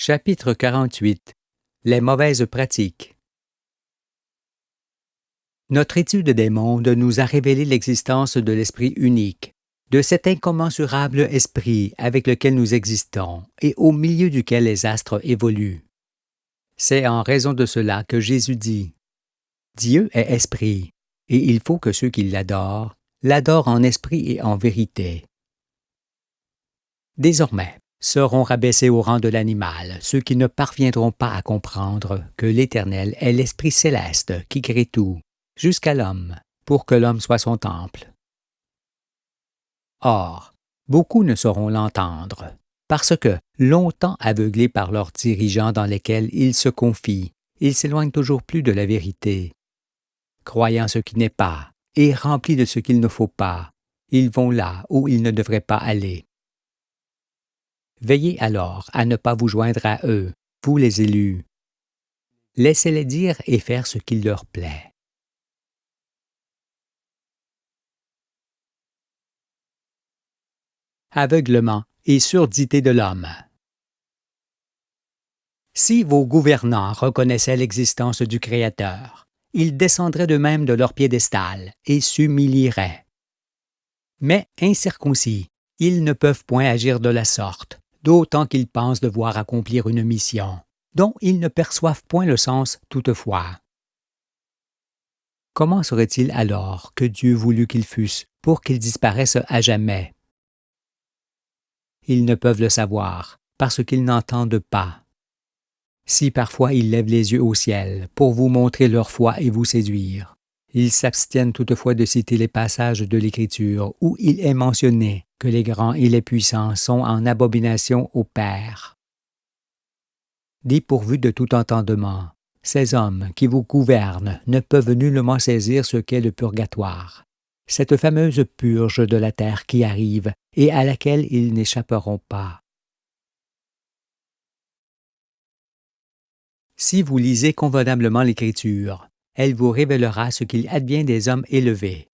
Chapitre 48. Les mauvaises pratiques. Notre étude des mondes nous a révélé l'existence de l'esprit unique, de cet incommensurable esprit avec lequel nous existons et au milieu duquel les astres évoluent. C'est en raison de cela que Jésus dit « Dieu est esprit, et il faut que ceux qui l'adorent en esprit et en vérité. » Désormais, seront rabaissés au rang de l'animal ceux qui ne parviendront pas à comprendre que l'Éternel est l'Esprit céleste qui crée tout, jusqu'à l'homme, pour que l'homme soit son temple. Or, beaucoup ne sauront l'entendre, parce que, longtemps aveuglés par leurs dirigeants dans lesquels ils se confient, ils s'éloignent toujours plus de la vérité. Croyant ce qui n'est pas, et remplis de ce qu'il ne faut pas, ils vont là où ils ne devraient pas aller. Veillez alors à ne pas vous joindre à eux, vous les élus. Laissez-les dire et faire ce qu'il leur plaît. Aveuglement et surdité de l'homme. Si vos gouvernants reconnaissaient l'existence du Créateur, ils descendraient d'eux-mêmes de leur piédestal et s'humilieraient. Mais incirconcis, ils ne peuvent point agir de la sorte, d'autant qu'ils pensent devoir accomplir une mission, dont ils ne perçoivent point le sens toutefois. Comment serait-il alors que Dieu voulut qu'ils fussent pour qu'ils disparaissent à jamais? Ils ne peuvent le savoir, parce qu'ils n'entendent pas. Si parfois ils lèvent les yeux au ciel pour vous montrer leur foi et vous séduire, ils s'abstiennent toutefois de citer les passages de l'Écriture où il est mentionné que les grands et les puissants sont en abomination au Père. Dépourvus de tout entendement, ces hommes qui vous gouvernent ne peuvent nullement saisir ce qu'est le purgatoire, cette fameuse purge de la terre qui arrive et à laquelle ils n'échapperont pas. Si vous lisez convenablement l'Écriture, elle vous révélera ce qu'il advient des hommes élevés.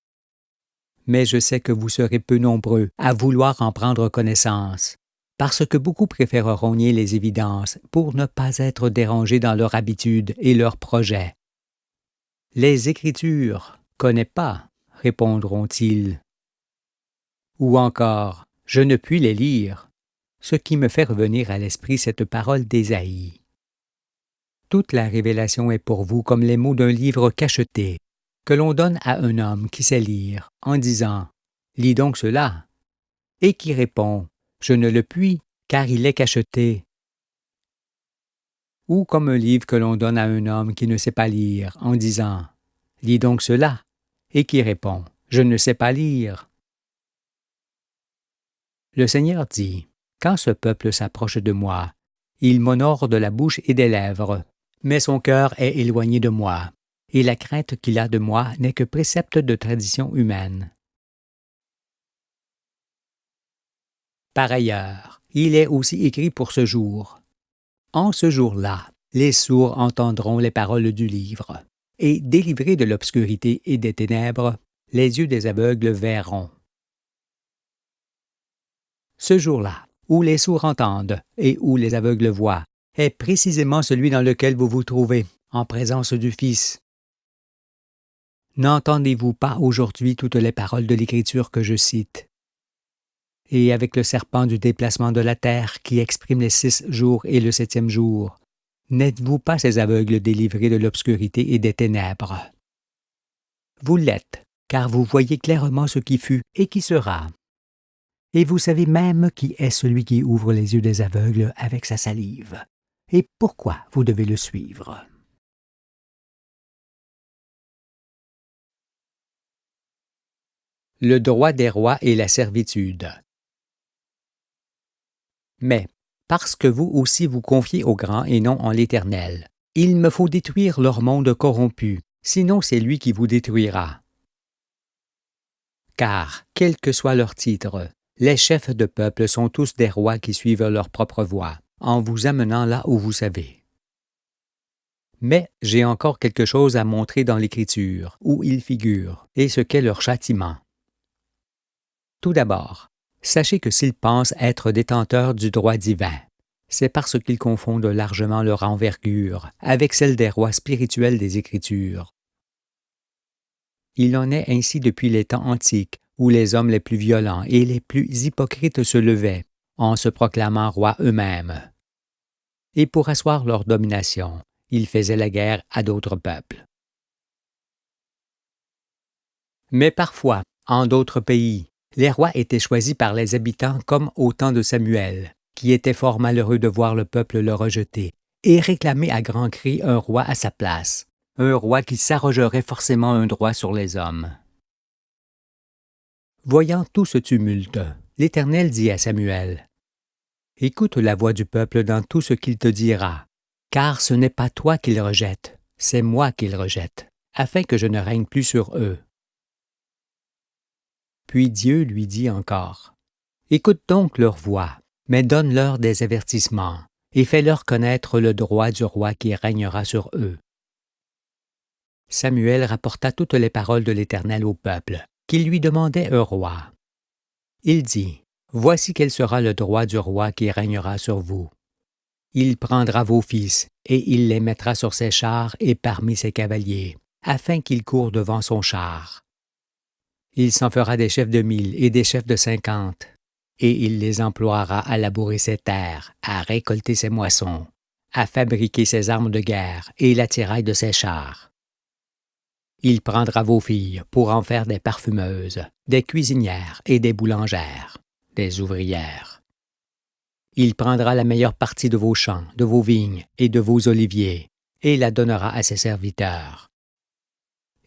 Mais je sais que vous serez peu nombreux à vouloir en prendre connaissance, parce que beaucoup préféreront nier les évidences pour ne pas être dérangés dans leur habitude et leurs projets. Les Écritures, connais pas, répondront-ils. Ou encore, je ne puis les lire, ce qui me fait revenir à l'esprit cette parole d'Ésaïe. Toute la révélation est pour vous comme les mots d'un livre cacheté, que l'on donne à un homme qui sait lire, en disant « Lis donc cela », et qui répond « Je ne le puis, car il est cacheté ». Ou comme un livre que l'on donne à un homme qui ne sait pas lire, en disant « Lis donc cela », et qui répond « Je ne sais pas lire ». Le Seigneur dit « Quand ce peuple s'approche de moi, il m'honore de la bouche et des lèvres, mais son cœur est éloigné de moi. Et la crainte qu'il a de moi n'est que précepte de tradition humaine. » Par ailleurs, il est aussi écrit pour ce jour. En ce jour-là, les sourds entendront les paroles du livre, et délivrés de l'obscurité et des ténèbres, les yeux des aveugles verront. Ce jour-là, où les sourds entendent et où les aveugles voient, est précisément celui dans lequel vous vous trouvez, en présence du Fils. N'entendez-vous pas aujourd'hui toutes les paroles de l'Écriture que je cite? Et avec le serpent du déplacement de la terre qui exprime les 6 jours et le 7e jour, n'êtes-vous pas ces aveugles délivrés de l'obscurité et des ténèbres? Vous l'êtes, car vous voyez clairement ce qui fut et qui sera. Et vous savez même qui est celui qui ouvre les yeux des aveugles avec sa salive, et pourquoi vous devez le suivre. Le droit des rois et la servitude. Mais, parce que vous aussi vous confiez au grand et non en l'Éternel, il me faut détruire leur monde corrompu, sinon c'est lui qui vous détruira. Car, quel que soit leur titre, les chefs de peuple sont tous des rois qui suivent leur propre voie, en vous amenant là où vous savez. Mais j'ai encore quelque chose à montrer dans l'Écriture, où il figure, et ce qu'est leur châtiment. Tout d'abord, sachez que s'ils pensent être détenteurs du droit divin, c'est parce qu'ils confondent largement leur envergure avec celle des rois spirituels des Écritures. Il en est ainsi depuis les temps antiques, où les hommes les plus violents et les plus hypocrites se levaient, en se proclamant rois eux-mêmes. Et pour asseoir leur domination, ils faisaient la guerre à d'autres peuples. Mais parfois, en d'autres pays, les rois étaient choisis par les habitants comme au temps de Samuel, qui était fort malheureux de voir le peuple le rejeter, et réclamer à grands cris un roi à sa place, un roi qui s'arrogerait forcément un droit sur les hommes. Voyant tout ce tumulte, l'Éternel dit à Samuel, « Écoute la voix du peuple dans tout ce qu'il te dira, car ce n'est pas toi qu'il rejette, c'est moi qu'il rejette, afin que je ne règne plus sur eux. » Puis Dieu lui dit encore, « Écoute donc leur voix, mais donne-leur des avertissements, et fais-leur connaître le droit du roi qui régnera sur eux. » Samuel rapporta toutes les paroles de l'Éternel au peuple, qui lui demandait un roi. Il dit, « Voici quel sera le droit du roi qui régnera sur vous. Il prendra vos fils, et il les mettra sur ses chars et parmi ses cavaliers, afin qu'ils courent devant son char. Il s'en fera des chefs de 1000 et des chefs de 50, et il les emploiera à labourer ses terres, à récolter ses moissons, à fabriquer ses armes de guerre et l'attirail de ses chars. Il prendra vos filles pour en faire des parfumeuses, des cuisinières et des boulangères, des ouvrières. Il prendra la meilleure partie de vos champs, de vos vignes et de vos oliviers, et la donnera à ses serviteurs.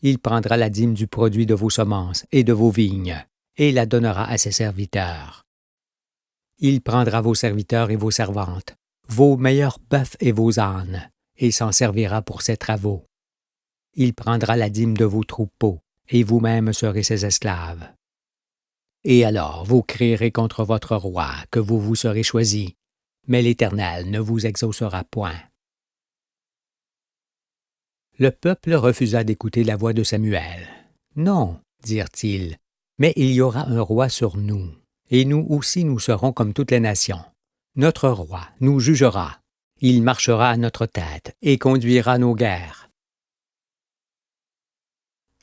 Il prendra la dîme du produit de vos semences et de vos vignes, et la donnera à ses serviteurs. Il prendra vos serviteurs et vos servantes, vos meilleurs bœufs et vos ânes, et s'en servira pour ses travaux. Il prendra la dîme de vos troupeaux, et vous-même serez ses esclaves. Et alors vous crierez contre votre roi que vous vous serez choisi, mais l'Éternel ne vous exaucera point. » Le peuple refusa d'écouter la voix de Samuel. « Non, dirent-ils, mais il y aura un roi sur nous, et nous aussi nous serons comme toutes les nations. Notre roi nous jugera, il marchera à notre tête et conduira nos guerres. »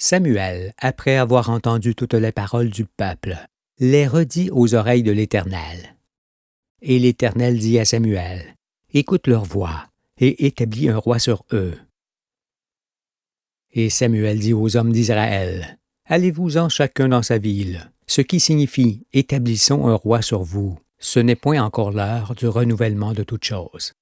Samuel, après avoir entendu toutes les paroles du peuple, les redit aux oreilles de l'Éternel. Et l'Éternel dit à Samuel, « Écoute leur voix, et établis un roi sur eux. » Et Samuel dit aux hommes d'Israël, « Allez-vous-en chacun dans sa ville, ce qui signifie « Établissons un roi sur vous ». Ce n'est point encore l'heure du renouvellement de toutes choses.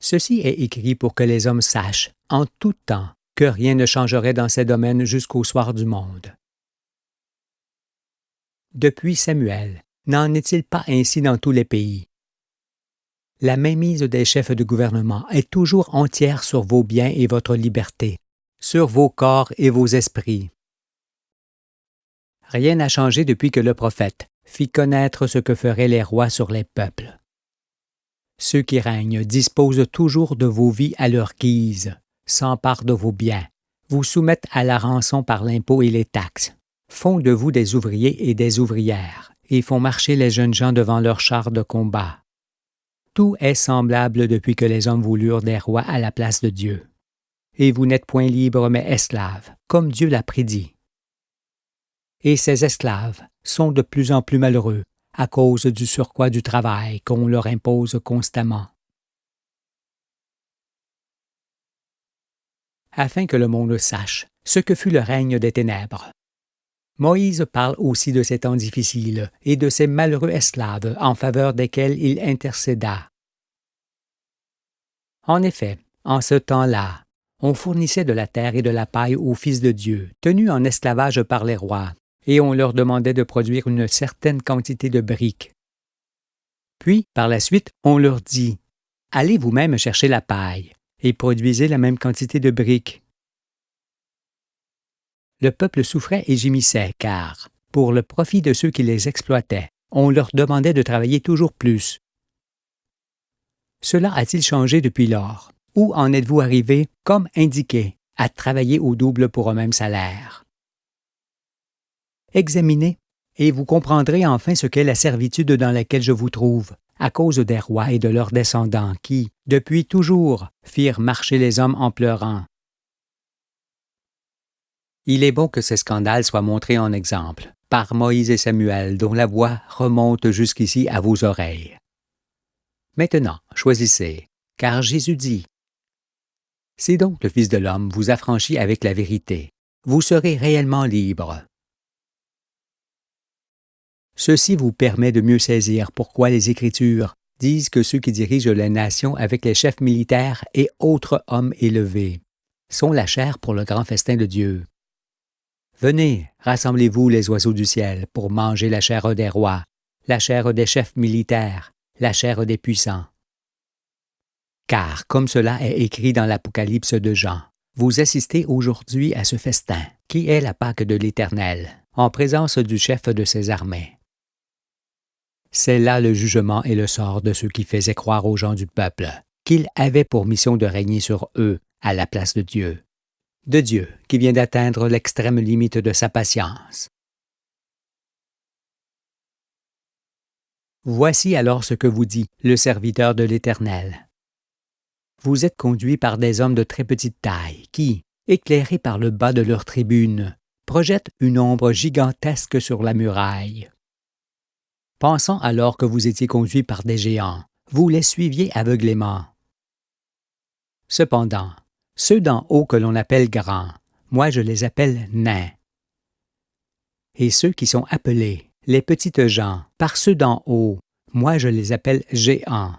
Ceci est écrit pour que les hommes sachent, en tout temps, que rien ne changerait dans ces domaines jusqu'au soir du monde. Depuis Samuel, n'en est-il pas ainsi dans tous les pays? La mainmise des chefs de gouvernement est toujours entière sur vos biens et votre liberté, sur vos corps et vos esprits. Rien n'a changé depuis que le prophète fit connaître ce que feraient les rois sur les peuples. Ceux qui règnent disposent toujours de vos vies à leur guise, s'emparent de vos biens, vous soumettent à la rançon par l'impôt et les taxes, font de vous des ouvriers et des ouvrières, et font marcher les jeunes gens devant leurs chars de combat. Tout est semblable depuis que les hommes voulurent des rois à la place de Dieu. Et vous n'êtes point libres mais esclaves, comme Dieu l'a prédit. Et ces esclaves sont de plus en plus malheureux à cause du surcroît du travail qu'on leur impose constamment. Afin que le monde sache ce que fut le règne des ténèbres. Moïse parle aussi de ces temps difficiles et de ces malheureux esclaves en faveur desquels il intercéda. En effet, en ce temps-là, on fournissait de la terre et de la paille aux fils de Dieu, tenus en esclavage par les rois, et on leur demandait de produire une certaine quantité de briques. Puis, par la suite, on leur dit « Allez vous-même chercher la paille et produisez la même quantité de briques. » Le peuple souffrait et gémissait, car, pour le profit de ceux qui les exploitaient, on leur demandait de travailler toujours plus. Cela a-t-il changé depuis lors? Où en êtes-vous arrivé, comme indiqué, à travailler au double pour un même salaire? Examinez et vous comprendrez enfin ce qu'est la servitude dans laquelle je vous trouve, à cause des rois et de leurs descendants qui, depuis toujours, firent marcher les hommes en pleurant. Il est bon que ces scandales soient montrés en exemple, par Moïse et Samuel, dont la voix remonte jusqu'ici à vos oreilles. Maintenant, choisissez, car Jésus dit, « Si donc le Fils de l'homme vous affranchit avec la vérité, vous serez réellement libre. » Ceci vous permet de mieux saisir pourquoi les Écritures disent que ceux qui dirigent les nations avec les chefs militaires et autres hommes élevés sont la chair pour le grand festin de Dieu. Venez, rassemblez-vous les oiseaux du ciel pour manger la chair des rois, la chair des chefs militaires, la chair des puissants. Car, comme cela est écrit dans l'Apocalypse de Jean, vous assistez aujourd'hui à ce festin, qui est la Pâque de l'Éternel, en présence du chef de ses armées. C'est là le jugement et le sort de ceux qui faisaient croire aux gens du peuple qu'il avait pour mission de régner sur eux à la place de Dieu qui vient d'atteindre l'extrême limite de sa patience. Voici alors ce que vous dit le serviteur de l'Éternel. Vous êtes conduits par des hommes de très petite taille qui, éclairés par le bas de leur tribune, projettent une ombre gigantesque sur la muraille. Pensant alors que vous étiez conduits par des géants, vous les suiviez aveuglément. Cependant, ceux d'en haut que l'on appelle grands, moi je les appelle nains. Et ceux qui sont appelés, les petites gens, par ceux d'en haut, moi je les appelle géants.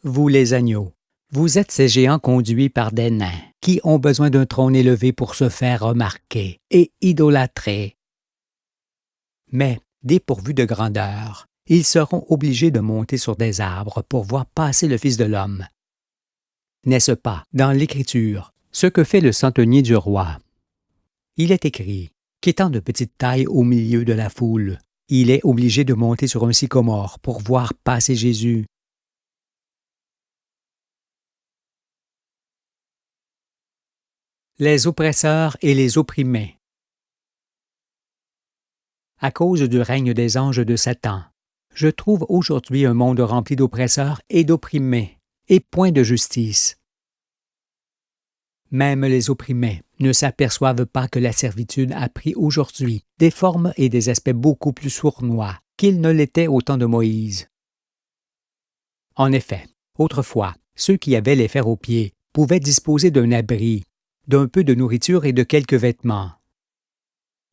Vous les agneaux, vous êtes ces géants conduits par des nains, qui ont besoin d'un trône élevé pour se faire remarquer et idolâtrer. Mais, dépourvus de grandeur, ils seront obligés de monter sur des arbres pour voir passer le Fils de l'homme. N'est-ce pas, dans l'Écriture, ce que fait le centenier du roi? Il est écrit qu'étant de petite taille au milieu de la foule, il est obligé de monter sur un sycomore pour voir passer Jésus. Les oppresseurs et les opprimés. À cause du règne des anges de Satan, je trouve aujourd'hui un monde rempli d'oppresseurs et d'opprimés, et point de justice. Même les opprimés ne s'aperçoivent pas que la servitude a pris aujourd'hui des formes et des aspects beaucoup plus sournois qu'ils ne l'étaient au temps de Moïse. En effet, autrefois, ceux qui avaient les fers aux pieds pouvaient disposer d'un abri, d'un peu de nourriture et de quelques vêtements.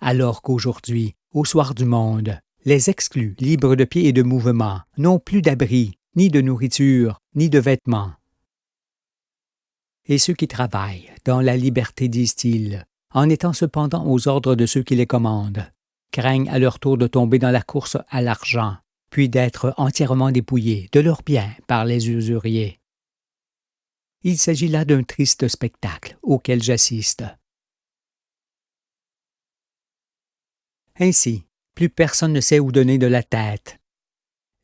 Alors qu'aujourd'hui, au soir du monde, les exclus, libres de pied et de mouvement, n'ont plus d'abri, ni de nourriture, ni de vêtements. Et ceux qui travaillent, dans la liberté, disent-ils, en étant cependant aux ordres de ceux qui les commandent, craignent à leur tour de tomber dans la course à l'argent, puis d'être entièrement dépouillés de leurs biens par les usuriers. Il s'agit là d'un triste spectacle auquel j'assiste. Ainsi, plus personne ne sait où donner de la tête.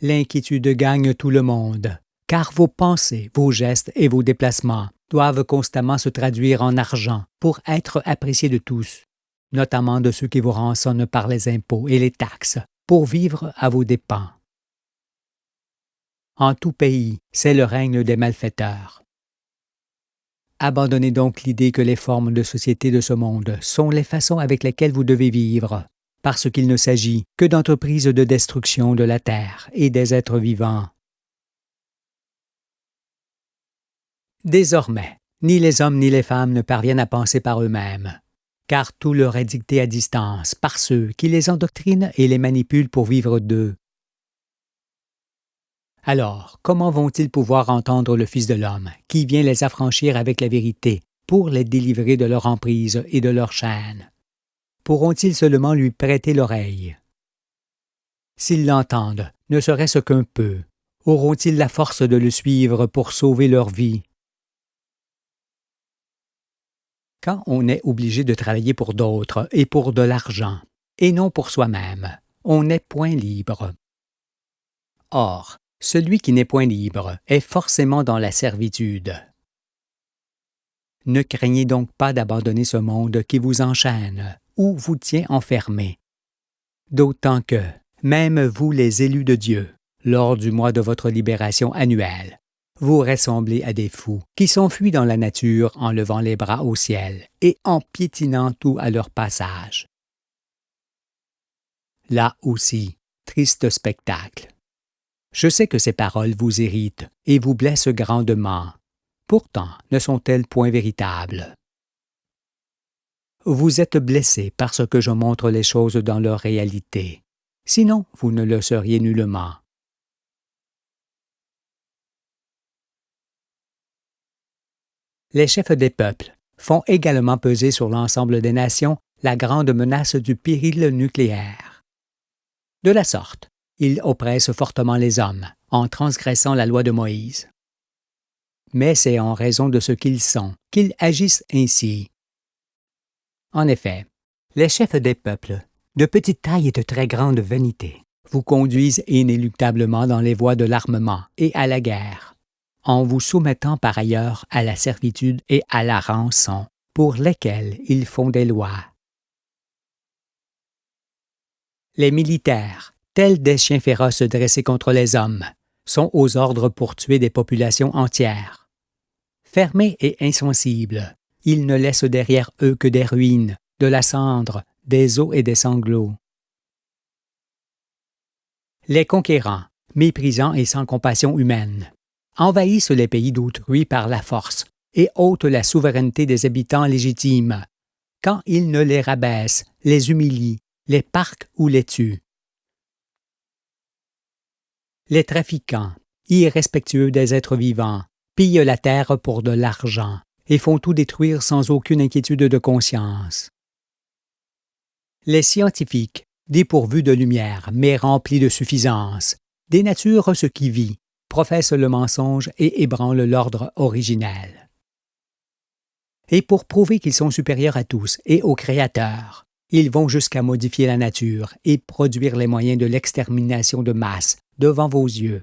L'inquiétude gagne tout le monde, car vos pensées, vos gestes et vos déplacements doivent constamment se traduire en argent pour être appréciés de tous, notamment de ceux qui vous rançonnent par les impôts et les taxes, pour vivre à vos dépens. En tout pays, c'est le règne des malfaiteurs. Abandonnez donc l'idée que les formes de société de ce monde sont les façons avec lesquelles vous devez vivre, parce qu'il ne s'agit que d'entreprises de destruction de la terre et des êtres vivants. Désormais, ni les hommes ni les femmes ne parviennent à penser par eux-mêmes, car tout leur est dicté à distance par ceux qui les endoctrinent et les manipulent pour vivre d'eux. Alors, comment vont-ils pouvoir entendre le Fils de l'homme, qui vient les affranchir avec la vérité, pour les délivrer de leur emprise et de leur chaîne? Pourront-ils seulement lui prêter l'oreille? S'ils l'entendent, ne serait-ce qu'un peu, auront-ils la force de le suivre pour sauver leur vie? Quand on est obligé de travailler pour d'autres et pour de l'argent, et non pour soi-même, on n'est point libre. Or, celui qui n'est point libre est forcément dans la servitude. Ne craignez donc pas d'abandonner ce monde qui vous enchaîne ou vous tient enfermé D'autant que, même vous les élus de Dieu, lors du mois de votre libération annuelle, vous ressemblez à des fous qui s'enfuient dans la nature en levant les bras au ciel et en piétinant tout à leur passage. Là aussi, triste spectacle. Je sais que ces paroles vous irritent et vous blessent grandement. Pourtant, ne sont-elles point véritables? Vous êtes blessés parce que je montre les choses dans leur réalité. Sinon, vous ne le seriez nullement. Les chefs des peuples font également peser sur l'ensemble des nations la grande menace du péril nucléaire. De la sorte, ils oppressent fortement les hommes en transgressant la loi de Moïse. Mais c'est en raison de ce qu'ils sont qu'ils agissent ainsi. En effet, les chefs des peuples, de petite taille et de très grande vanité, vous conduisent inéluctablement dans les voies de l'armement et à la guerre, en vous soumettant par ailleurs à la servitude et à la rançon, pour lesquelles ils font des lois. Les militaires, tels des chiens féroces dressés contre les hommes, sont aux ordres pour tuer des populations entières. Fermés et insensibles, ils ne laissent derrière eux que des ruines, de la cendre, des os et des sanglots. Les conquérants, méprisants et sans compassion humaine, envahissent les pays d'autrui par la force et ôtent la souveraineté des habitants légitimes, quand ils ne les rabaissent, les humilient, les parquent ou les tuent. Les trafiquants, irrespectueux des êtres vivants, pillent la terre pour de l'argent et font tout détruire sans aucune inquiétude de conscience. Les scientifiques, dépourvus de lumière mais remplis de suffisance, dénaturent ce qui vit, professent le mensonge et ébranlent l'ordre originel. Et pour prouver qu'ils sont supérieurs à tous et au Créateur, ils vont jusqu'à modifier la nature et produire les moyens de l'extermination de masse devant vos yeux.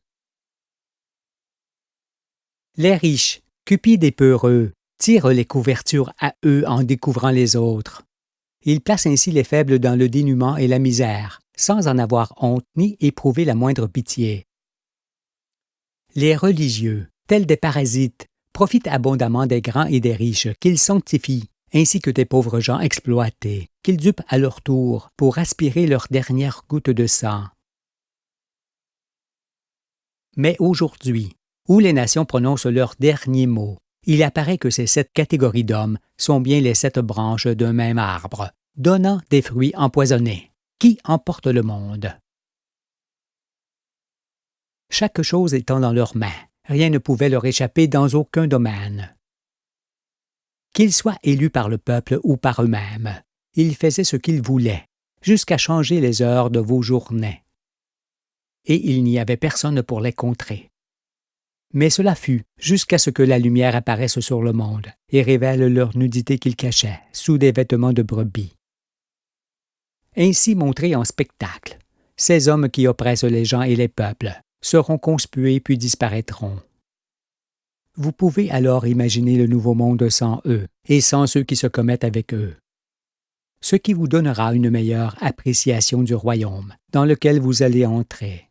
Les riches, cupides et peureux, tirent les couvertures à eux en découvrant les autres. Ils placent ainsi les faibles dans le dénuement et la misère, sans en avoir honte ni éprouver la moindre pitié. Les religieux, tels des parasites, profitent abondamment des grands et des riches qu'ils sanctifient, ainsi que des pauvres gens exploités, qu'ils dupent à leur tour pour aspirer leur dernière goutte de sang. Mais aujourd'hui, où les nations prononcent leur dernier mot, il apparaît que ces 7 catégories d'hommes sont bien les 7 branches d'un même arbre, donnant des fruits empoisonnés, qui emportent le monde. Chaque chose étant dans leurs mains, rien ne pouvait leur échapper dans aucun domaine. Qu'ils soient élus par le peuple ou par eux-mêmes, ils faisaient ce qu'ils voulaient, jusqu'à changer les heures de vos journées. Et il n'y avait personne pour les contrer. Mais cela fut jusqu'à ce que la lumière apparaisse sur le monde et révèle leur nudité qu'ils cachaient sous des vêtements de brebis. Ainsi montrés en spectacle, ces hommes qui oppressent les gens et les peuples seront conspués puis disparaîtront. Vous pouvez alors imaginer le nouveau monde sans eux et sans ceux qui se commettent avec eux. Ce qui vous donnera une meilleure appréciation du royaume dans lequel vous allez entrer.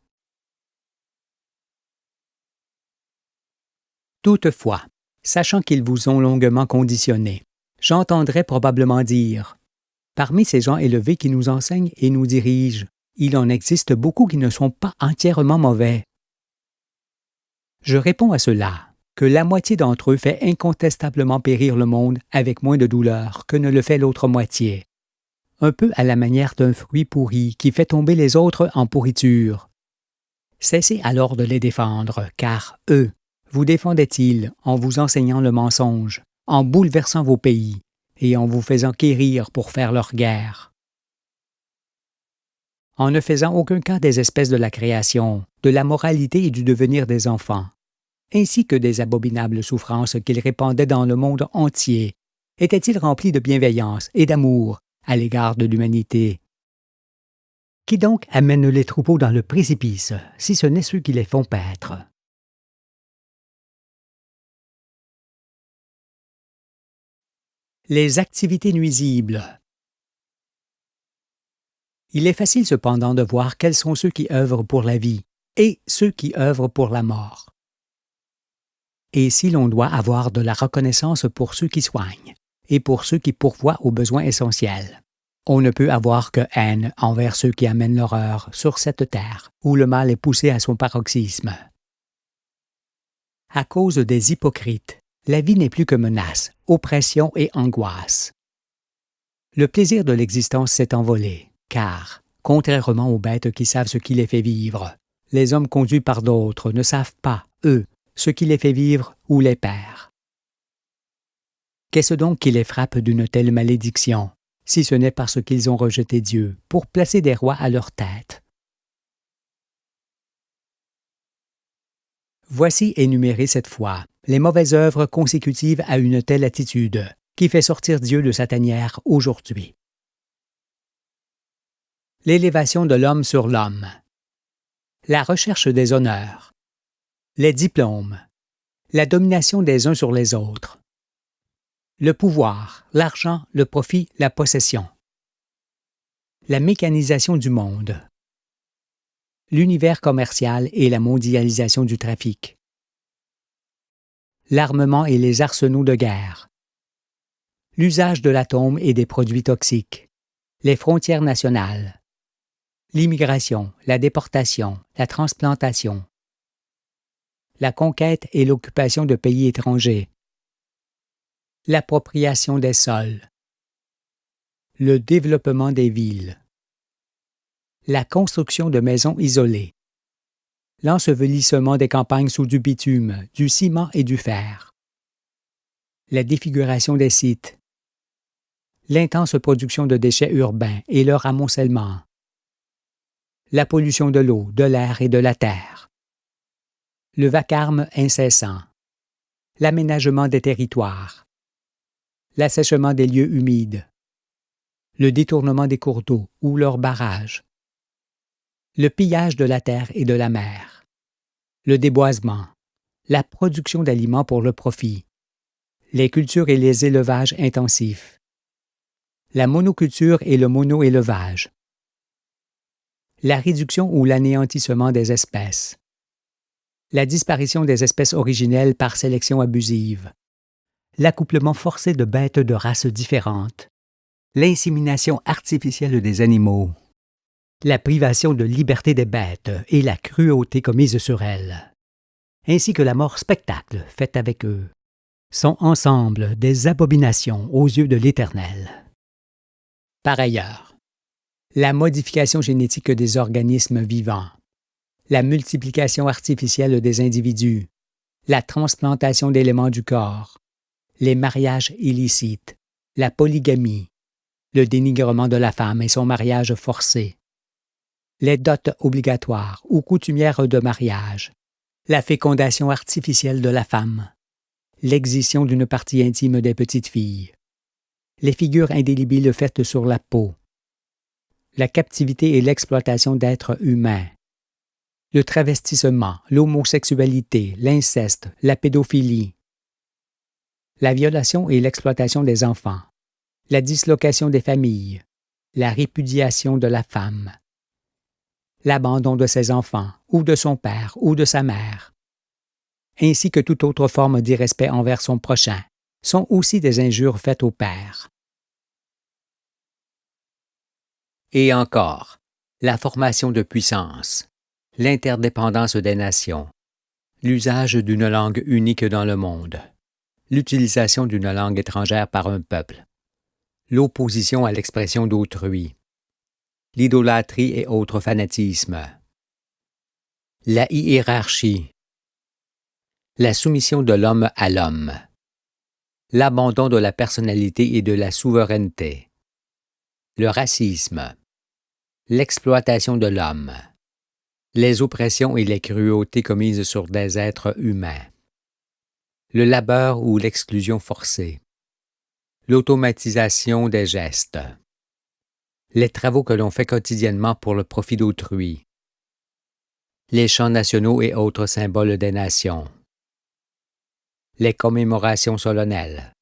Toutefois, sachant qu'ils vous ont longuement conditionnés, j'entendrai probablement dire « Parmi ces gens élevés qui nous enseignent et nous dirigent, il en existe beaucoup qui ne sont pas entièrement mauvais. » Je réponds à cela que la moitié d'entre eux fait incontestablement périr le monde avec moins de douleur que ne le fait l'autre moitié, un peu à la manière d'un fruit pourri qui fait tomber les autres en pourriture. Cessez alors de les défendre, car eux, vous défendaient-ils en vous enseignant le mensonge, en bouleversant vos pays et en vous faisant quérir pour faire leur guerre. En ne faisant aucun cas des espèces de la création, de la moralité et du devenir des enfants, ainsi que des abominables souffrances qu'ils répandaient dans le monde entier, étaient-ils remplis de bienveillance et d'amour à l'égard de l'humanité? Qui donc amène les troupeaux dans le précipice, si ce n'est ceux qui les font paître? Les activités nuisibles. Il est facile cependant de voir quels sont ceux qui œuvrent pour la vie et ceux qui œuvrent pour la mort. Et si l'on doit avoir de la reconnaissance pour ceux qui soignent et pour ceux qui pourvoient aux besoins essentiels, on ne peut avoir que haine envers ceux qui amènent l'horreur sur cette terre où le mal est poussé à son paroxysme. À cause des hypocrites, la vie n'est plus que menace, oppression et angoisse. Le plaisir de l'existence s'est envolé, car, contrairement aux bêtes qui savent ce qui les fait vivre, les hommes conduits par d'autres ne savent pas, eux, ce qui les fait vivre ou les perd. Qu'est-ce donc qui les frappe d'une telle malédiction, si ce n'est parce qu'ils ont rejeté Dieu pour placer des rois à leur tête? Voici énumérées cette fois les mauvaises œuvres consécutives à une telle attitude, qui fait sortir Dieu de sa tanière aujourd'hui. L'élévation de l'homme sur l'homme, la recherche des honneurs, les diplômes, la domination des uns sur les autres, le pouvoir, l'argent, le profit, la possession, la mécanisation du monde, l'univers commercial et la mondialisation du trafic, l'armement et les arsenaux de guerre, l'usage de l'atome et des produits toxiques, les frontières nationales, l'immigration, la déportation, la transplantation, la conquête et l'occupation de pays étrangers, l'appropriation des sols, le développement des villes, la construction de maisons isolées, l'ensevelissement des campagnes sous du bitume, du ciment et du fer, la défiguration des sites, l'intense production de déchets urbains et leur amoncellement, la pollution de l'eau, de l'air et de la terre, le vacarme incessant, l'aménagement des territoires, l'assèchement des lieux humides, le détournement des cours d'eau ou leurs barrages, le pillage de la terre et de la mer, le déboisement, la production d'aliments pour le profit, les cultures et les élevages intensifs, la monoculture et le monoélevage, la réduction ou l'anéantissement des espèces, la disparition des espèces originelles par sélection abusive, l'accouplement forcé de bêtes de races différentes, l'insémination artificielle des animaux, la privation de liberté des bêtes et la cruauté commise sur elles, ainsi que la mort spectacle faite avec eux, sont ensemble des abominations aux yeux de l'Éternel. Par ailleurs, la modification génétique des organismes vivants, la multiplication artificielle des individus, la transplantation d'éléments du corps, les mariages illicites, la polygamie, le dénigrement de la femme et son mariage forcé, les dots obligatoires ou coutumières de mariage, la fécondation artificielle de la femme, l'excision d'une partie intime des petites filles, les figures indélébiles faites sur la peau, la captivité et l'exploitation d'êtres humains, le travestissement, l'homosexualité, l'inceste, la pédophilie, la violation et l'exploitation des enfants, la dislocation des familles, la répudiation de la femme, l'abandon de ses enfants, ou de son père, ou de sa mère, ainsi que toute autre forme d'irrespect envers son prochain, sont aussi des injures faites au père. Et encore, la formation de puissance, l'interdépendance des nations, l'usage d'une langue unique dans le monde, l'utilisation d'une langue étrangère par un peuple, l'opposition à l'expression d'autrui, l'idolâtrie et autres fanatismes, la hiérarchie, la soumission de l'homme à l'homme, l'abandon de la personnalité et de la souveraineté, le racisme, l'exploitation de l'homme, les oppressions et les cruautés commises sur des êtres humains, le labeur ou l'exclusion forcée, l'automatisation des gestes, les travaux que l'on fait quotidiennement pour le profit d'autrui, les chants nationaux et autres symboles des nations, les commémorations solennelles,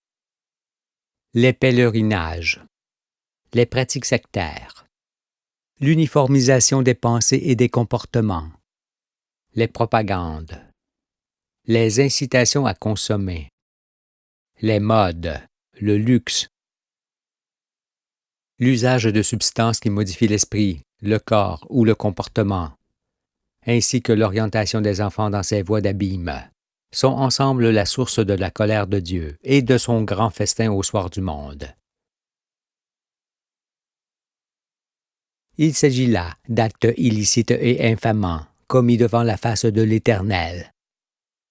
les pèlerinages, les pratiques sectaires, l'uniformisation des pensées et des comportements, les propagandes, les incitations à consommer, les modes, le luxe, l'usage de substances qui modifient l'esprit, le corps ou le comportement, ainsi que l'orientation des enfants dans ces voies d'abîme, sont ensemble la source de la colère de Dieu et de son grand festin au soir du monde. Il s'agit là d'actes illicites et infamants, commis devant la face de l'Éternel.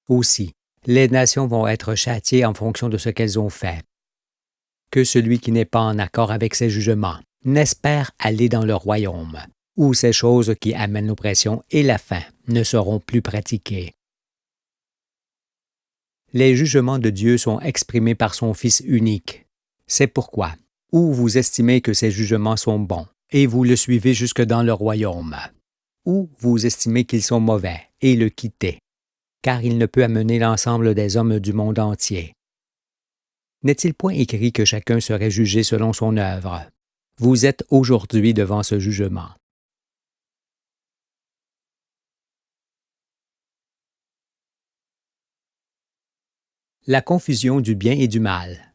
Aussi, les nations vont être châtiées en fonction de ce qu'elles ont fait. Que celui qui n'est pas en accord avec ses jugements n'espère aller dans le royaume, où ces choses qui amènent l'oppression et la faim ne seront plus pratiquées. Les jugements de Dieu sont exprimés par son Fils unique. C'est pourquoi, ou vous estimez que ces jugements sont bons, et vous le suivez jusque dans le royaume, ou vous estimez qu'ils sont mauvais, et le quittez, car il ne peut amener l'ensemble des hommes du monde entier. N'est-il point écrit que chacun serait jugé selon son œuvre? Vous êtes aujourd'hui devant ce jugement. La confusion du bien et du mal.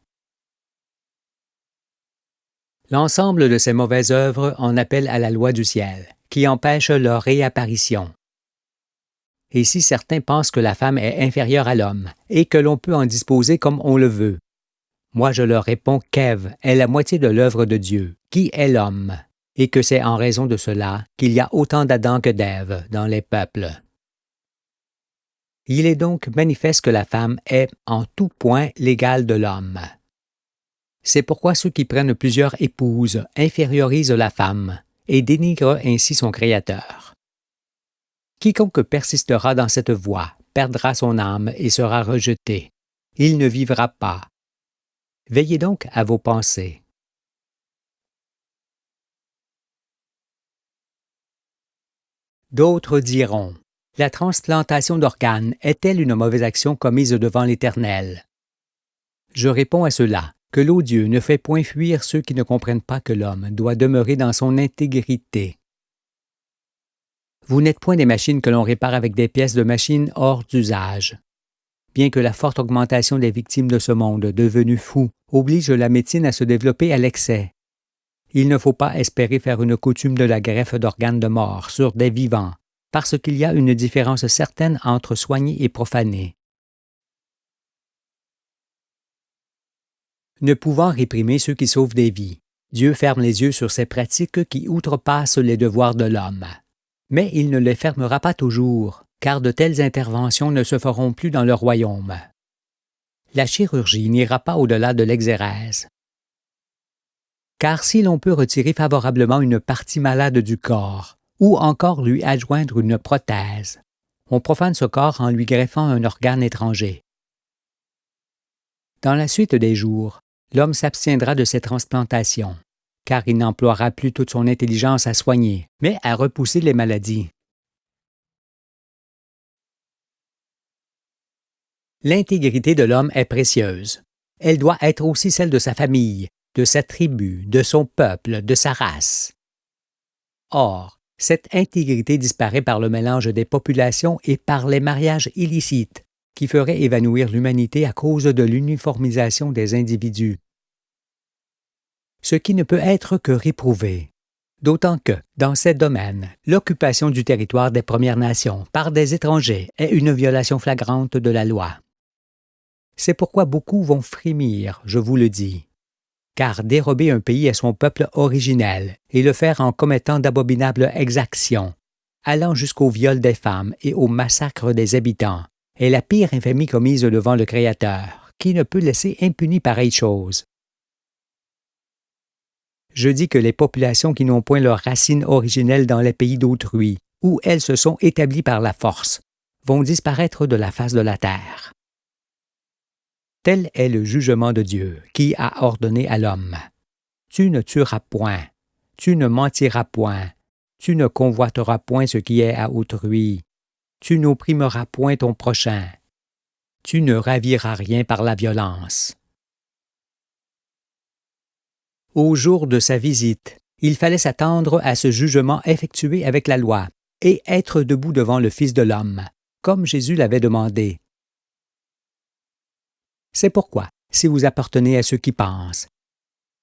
L'ensemble de ces mauvaises œuvres en appelle à la loi du ciel, qui empêche leur réapparition. Et si certains pensent que la femme est inférieure à l'homme, et que l'on peut en disposer comme on le veut, moi je leur réponds qu'Ève est la moitié de l'œuvre de Dieu, qui est l'homme, et que c'est en raison de cela qu'il y a autant d'Adam que d'Ève dans les peuples. Il est donc manifeste que la femme est, en tout point, l'égale de l'homme. C'est pourquoi ceux qui prennent plusieurs épouses infériorisent la femme et dénigrent ainsi son Créateur. Quiconque persistera dans cette voie perdra son âme et sera rejeté. Il ne vivra pas. Veillez donc à vos pensées. D'autres diront: la transplantation d'organes est-elle une mauvaise action commise devant l'Éternel? Je réponds à cela que l'odieux ne fait point fuir ceux qui ne comprennent pas que l'homme doit demeurer dans son intégrité. Vous n'êtes point des machines que l'on répare avec des pièces de machines hors d'usage. Bien que la forte augmentation des victimes de ce monde, devenu fou, oblige la médecine à se développer à l'excès, il ne faut pas espérer faire une coutume de la greffe d'organes de mort sur des vivants, parce qu'il y a une différence certaine entre soigner et profaner. Ne pouvant réprimer ceux qui sauvent des vies, Dieu ferme les yeux sur ces pratiques qui outrepassent les devoirs de l'homme. Mais il ne les fermera pas toujours, car de telles interventions ne se feront plus dans le royaume. La chirurgie n'ira pas au-delà de l'exérèse. Car si l'on peut retirer favorablement une partie malade du corps, ou encore lui adjoindre une prothèse, on profane ce corps en lui greffant un organe étranger. Dans la suite des jours, l'homme s'abstiendra de ces transplantations, car il n'emploiera plus toute son intelligence à soigner, mais à repousser les maladies. L'intégrité de l'homme est précieuse. Elle doit être aussi celle de sa famille, de sa tribu, de son peuple, de sa race. Or, cette intégrité disparaît par le mélange des populations et par les mariages illicites, qui feraient évanouir l'humanité à cause de l'uniformisation des individus. Ce qui ne peut être que réprouvé, d'autant que, dans ces domaines, l'occupation du territoire des Premières Nations par des étrangers est une violation flagrante de la loi. C'est pourquoi beaucoup vont frémir, je vous le dis. Car dérober un pays à son peuple originel et le faire en commettant d'abominables exactions, allant jusqu'au viol des femmes et au massacre des habitants, est la pire infamie commise devant le Créateur, qui ne peut laisser impunie pareille chose. Je dis que les populations qui n'ont point leurs racines originelles dans les pays d'autrui, où elles se sont établies par la force, vont disparaître de la face de la terre. Tel est le jugement de Dieu, qui a ordonné à l'homme: tu ne tueras point, tu ne mentiras point, tu ne convoiteras point ce qui est à autrui, tu n'opprimeras point ton prochain, tu ne raviras rien par la violence. Au jour de sa visite, Il fallait s'attendre à ce jugement effectué avec la loi et être debout devant le Fils de l'homme, comme Jésus l'avait demandé. C'est pourquoi, si vous appartenez à ceux qui pensent,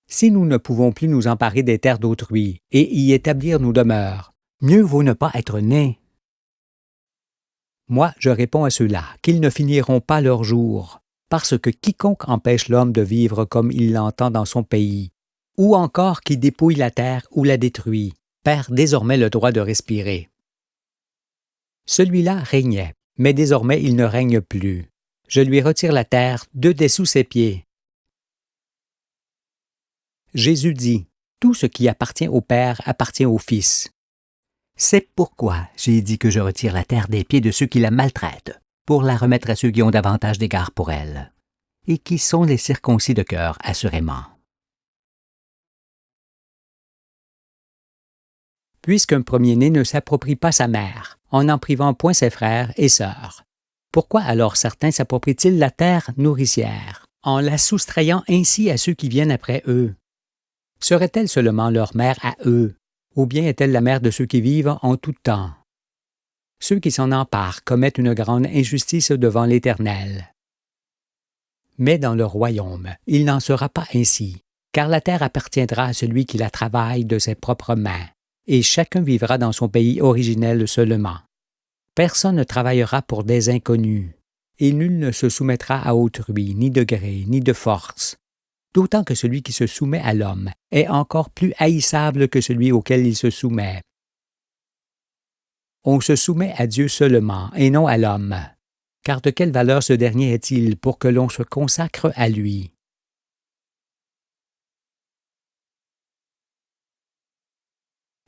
si nous ne pouvons plus nous emparer des terres d'autrui et y établir nos demeures, mieux vaut ne pas être nés. Moi, je réponds à ceux-là qu'ils ne finiront pas leur jour, parce que quiconque empêche l'homme de vivre comme il l'entend dans son pays, ou encore qui dépouille la terre ou la détruit, perd désormais le droit de respirer. Celui-là régnait, mais désormais il ne règne plus. Je lui retire la terre de dessous ses pieds. Jésus dit, « Tout ce qui appartient au Père appartient au Fils. » C'est pourquoi j'ai dit que je retire la terre des pieds de ceux qui la maltraitent, pour la remettre à ceux qui ont davantage d'égard pour elle, et qui sont les circoncis de cœur, assurément. Puisqu'un premier-né ne s'approprie pas sa mère, en n'en privant point ses frères et sœurs, pourquoi alors certains s'approprient-ils la terre nourricière, en la soustrayant ainsi à ceux qui viennent après eux? Serait-elle seulement leur mère à eux, ou bien est-elle la mère de ceux qui vivent en tout temps? Ceux qui s'en emparent commettent une grande injustice devant l'Éternel. Mais dans le royaume, il n'en sera pas ainsi, car la terre appartiendra à celui qui la travaille de ses propres mains, et chacun vivra dans son pays originel seulement. Personne ne travaillera pour des inconnus, et nul ne se soumettra à autrui, ni de gré, ni de force, d'autant que celui qui se soumet à l'homme est encore plus haïssable que celui auquel il se soumet. On se soumet à Dieu seulement, et non à l'homme, car de quelle valeur ce dernier est-il pour que l'on se consacre à lui?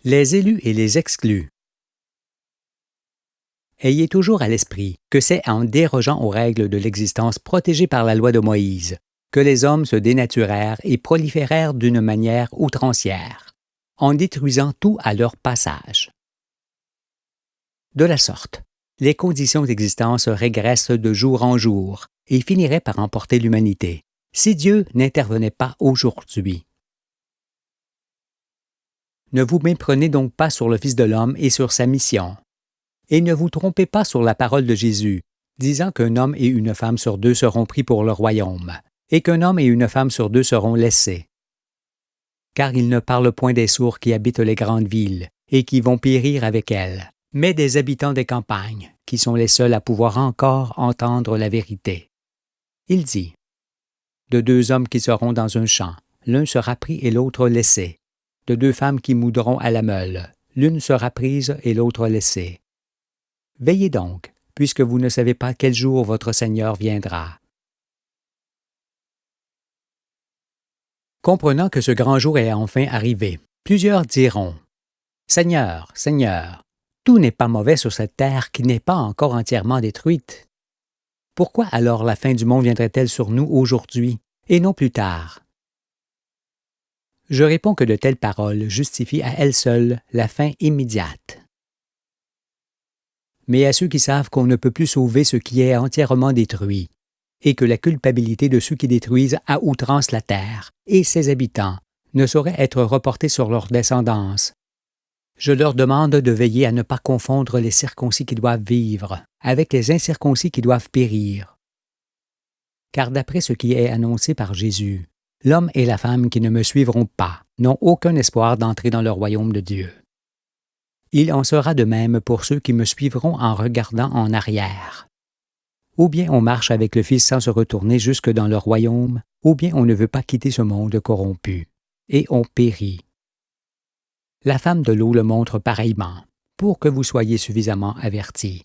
Les élus et les exclus. Ayez toujours à l'esprit que c'est en dérogeant aux règles de l'existence protégées par la loi de Moïse que les hommes se dénaturèrent et proliférèrent d'une manière outrancière, en détruisant tout à leur passage. De la sorte, les conditions d'existence régressent de jour en jour et finiraient par emporter l'humanité, si Dieu n'intervenait pas aujourd'hui. Ne vous méprenez donc pas sur le Fils de l'homme et sur sa mission. Et ne vous trompez pas sur la parole de Jésus, disant qu'un homme et une femme sur deux seront pris pour le royaume, et qu'un homme et une femme sur deux seront laissés. Car il ne parle point des sourds qui habitent les grandes villes, et qui vont périr avec elles, mais des habitants des campagnes, qui sont les seuls à pouvoir encore entendre la vérité. Il dit, « De deux hommes qui seront dans un champ, l'un sera pris et l'autre laissé. De deux femmes qui moudront à la meule, l'une sera prise et l'autre laissée. Veillez donc, puisque vous ne savez pas quel jour votre Seigneur viendra. » Comprenant que ce grand jour est enfin arrivé, plusieurs diront, « Seigneur, Seigneur, tout n'est pas mauvais sur cette terre qui n'est pas encore entièrement détruite. Pourquoi alors la fin du monde viendrait-elle sur nous aujourd'hui, et non plus tard? » Je réponds que de telles paroles justifient à elles seules la fin immédiate. Mais à ceux qui savent qu'on ne peut plus sauver ce qui est entièrement détruit, et que la culpabilité de ceux qui détruisent à outrance la terre et ses habitants ne saurait être reportée sur leur descendance, je leur demande de veiller à ne pas confondre les circoncis qui doivent vivre avec les incirconcis qui doivent périr. Car d'après ce qui est annoncé par Jésus, l'homme et la femme qui ne me suivront pas n'ont aucun espoir d'entrer dans le royaume de Dieu. Il en sera de même pour ceux qui me suivront en regardant en arrière. Ou bien on marche avec le Fils sans se retourner jusque dans le royaume, ou bien on ne veut pas quitter ce monde corrompu, et on périt. La femme de l'eau le montre pareillement, pour que vous soyez suffisamment avertis.